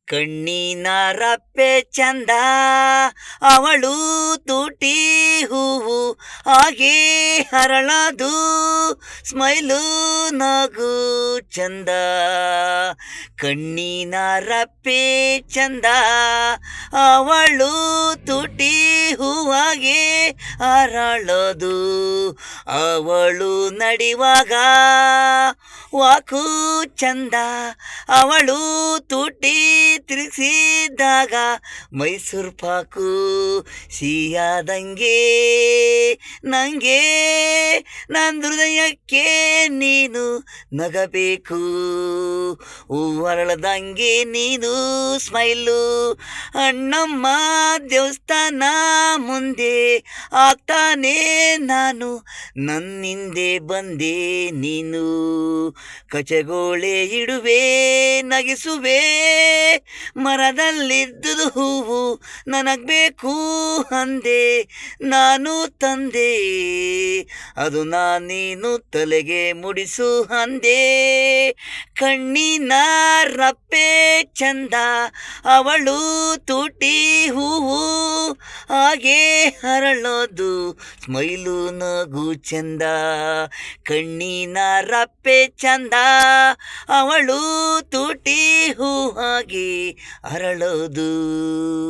ಕಣ್ಣಿನ ರಪ್ಪೆ ಚಂದ, ಅವಳು ತುಟಿ ಹೂವು ಹಾಗೆ ಹರಳದು, ಸ್ಮೈಲು ನಗು ಚಂದ. ಕಣ್ಣಿನ ರಪ್ಪೆ ಚಂದ, ಅವಳು ತುಟಿ ಹೂವಾಗೆ ಹರಳದು, ಅವಳು ನಡೆಯುವಾಗ ವಾಕು ಚಂದ, ಅವಳು ತುಟಿ ತಿರುಗಿಸಿದಾಗ ಮೈಸೂರು ಪಾಕು ಸಿಹಿಯಾದಂಗೆ ನಂಗೆ. ನನ್ನ ಹೃದಯಕ್ಕೆ ನೀನು ನಗಬೇಕು, ಹೂವರಳದಂಗೆ ನೀನು ಸ್ಮೈಲು. ಅಣ್ಣಮ್ಮ ದೇವಸ್ಥಾನ ಮುಂದೆ ಆಗ್ತಾನೆ ನಾನು, ನನ್ನಿಂದೆ ಬಂದೆ ನೀನು. ಕಚಗೋಳೆ ಇಡುವೆ ನಗಿಸುವೆ, ಮರದಲ್ಲಿದ್ದುದು ಹೂವು ನನಗಬೇಕು ಅಂದೆ, ನಾನು ತಂದೆ ಅದು ನೀನು ತಲೆಗೆ ಮುಡಿಸು ಅಂದೆ. ಕಣ್ಣಿನ ರಪ್ಪೆ ಚಂದ, ಅವಳು ತುಟಿ ಹೂವು ಹಾಗೆ ಹರಳೋದು, ಸ್ಮೈಲು ನಗು ಚಂದ. ಕಣ್ಣಿನ ರಪ್ಪೆ ಚಂದ, ಅವಳು ತುಟಿ ಹೂ ಹಾಗೆ ಅರಳೋದು.